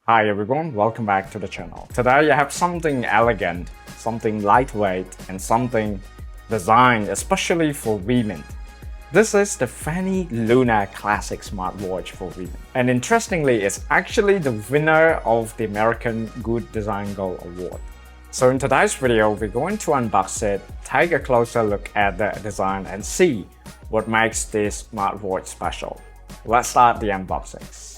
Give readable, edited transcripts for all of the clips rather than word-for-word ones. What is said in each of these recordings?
Hi everyone, welcome back to the channel. Today I have something elegant, something lightweight, and something designed especially for women. This is the FANY Luna Classic Smartwatch for women. And interestingly, it's actually the winner of the American Good Design Gold Award. So in today's video, we're going to unbox it, take a closer look at the design, and see what makes this smartwatch special. Let's start the unboxings.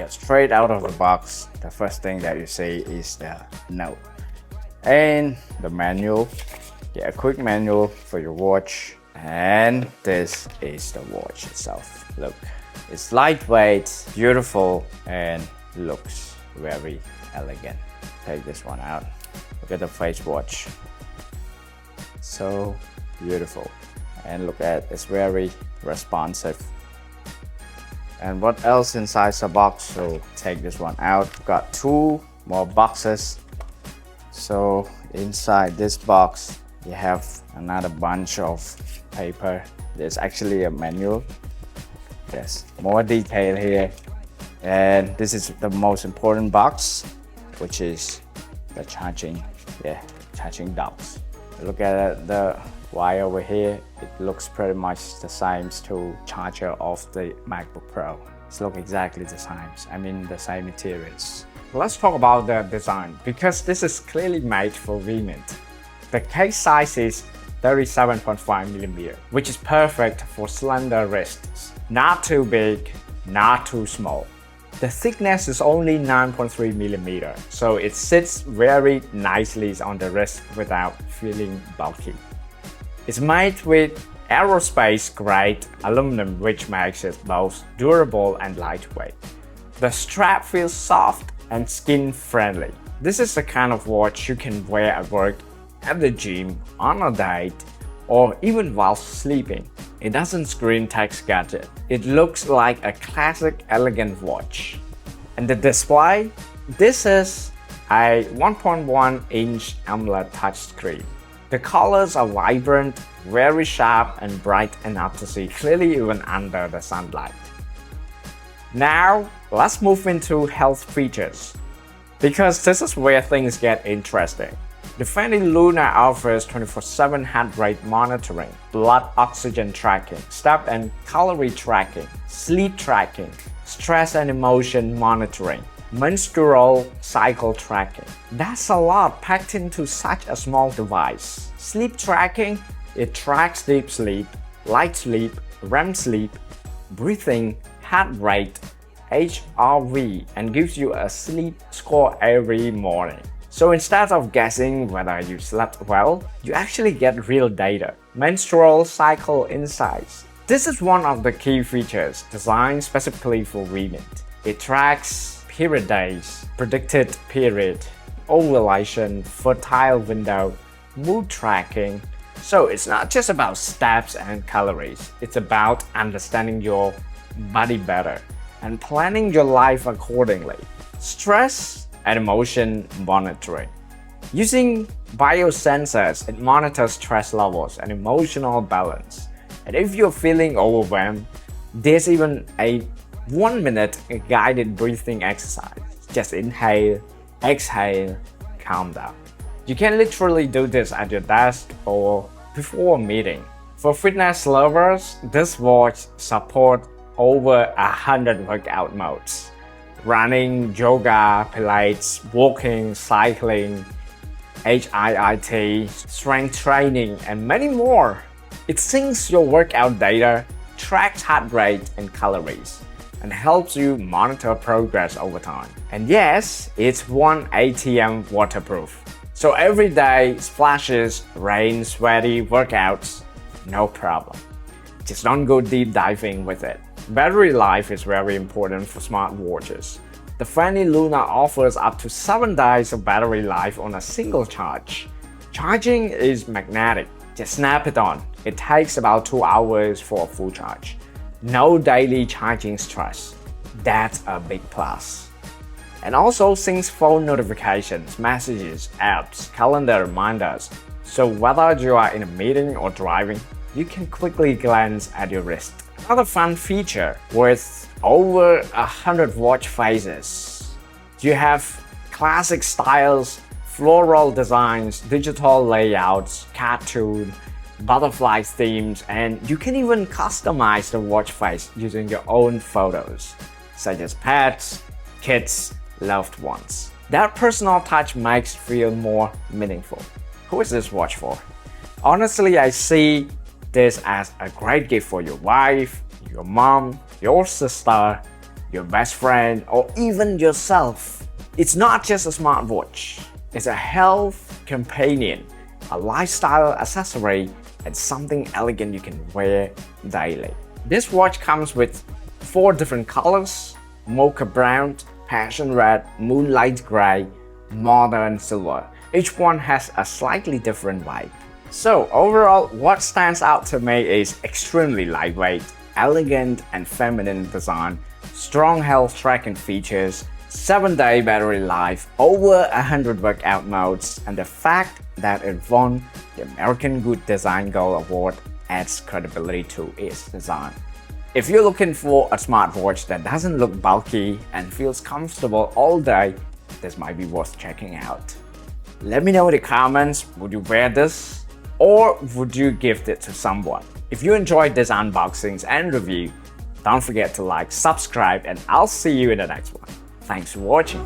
Straight out of the box, the first thing that you see is the note and the manual. A quick manual for your watch, and this is the watch itself. Look, it's lightweight, beautiful, and looks very elegant. Take this one out. Look at the face watch, so beautiful, and look at it's very responsive. And what else inside the box? So take this one out. Got two more boxes. So inside this box you have another bunch of paper. There's actually a manual. There's more detail here, and this is the most important box, which is the charging docks. Look at the wire over here. It looks pretty much the same to charger of the MacBook Pro. It's look exactly the same. I mean the same materials. Let's talk about the design, because this is clearly made for women. The case size is 37.5mm, which is perfect for slender wrists. Not too big, not too small. The thickness is only 9.3mm, so it sits very nicely on the wrist without feeling bulky. It's made with aerospace-grade aluminum, which makes it both durable and lightweight. The strap feels soft and skin-friendly. This is the kind of watch you can wear at work, at the gym, on a date, or even while sleeping. It doesn't scream tech gadget. It looks like a classic, elegant watch. And the display? This is a 1.1-inch AMOLED touchscreen. The colors are vibrant, very sharp, and bright enough to see clearly even under the sunlight. Now, let's move into health features, because this is where things get interesting. The FANY Luna offers 24/7 heart rate monitoring, blood oxygen tracking, step and calorie tracking, sleep tracking, stress and emotion monitoring, menstrual cycle tracking. That's a lot packed into such a small device. Sleep tracking, it tracks deep sleep, light sleep, REM sleep, breathing, heart rate, HRV, and gives you a sleep score every morning. So instead of guessing whether you slept well, you actually get real data. Menstrual cycle insights. This is one of the key features designed specifically for women. It tracks period days, predicted period, ovulation, fertile window, mood tracking. So it's not just about steps and calories. It's about understanding your body better and planning your life accordingly. Stress and emotion monitoring. Using biosensors, it monitors stress levels and emotional balance. And if you're feeling overwhelmed, there's even a 1-minute guided breathing exercise. Just inhale, exhale, calm down. You can literally do this at your desk or before a meeting. For fitness lovers, this watch supports over 100 workout modes. Running, yoga, pilates, walking, cycling, HIIT, strength training, and many more. It syncs your workout data, tracks heart rate and calories, and helps you monitor progress over time. And yes, it's 1 ATM waterproof. So every day, splashes, rain, sweaty workouts, no problem. Just don't go deep diving with it. Battery life is very important for smartwatches. The FANY Luna offers up to 7 days of battery life on a single charge. Charging is magnetic. Just snap it on. It takes about 2 hours for a full charge. No daily charging stress. That's a big plus. And also syncs phone notifications, messages, apps, calendar reminders. So whether you are in a meeting or driving, you can quickly glance at your wrist. Another fun feature with over 100 watch faces. You have classic styles, floral designs, digital layouts, cartoon, butterfly themes, and you can even customize the watch face using your own photos, such as pets, kids, loved ones. That personal touch makes it feel more meaningful. Who is this watch for? Honestly, I see this as a great gift for your wife, your mom, your sister, your best friend, or even yourself. It's not just a smartwatch. It's a health companion, a lifestyle accessory, and something elegant you can wear daily. This watch comes with 4 different colors: mocha brown, passion red, moonlight gray, modern silver. Each one has a slightly different vibe. So overall, what stands out to me is extremely lightweight, elegant and feminine design, strong health tracking features, 7-day battery life, over 100 workout modes, and the fact that it won the American Good Design Gold Award adds credibility to its design. If you're looking for a smartwatch that doesn't look bulky and feels comfortable all day, this might be worth checking out. Let me know in the comments, would you wear this? Or would you gift it to someone? If you enjoyed this unboxings and review, don't forget to like, subscribe, and I'll see you in the next one. Thanks for watching.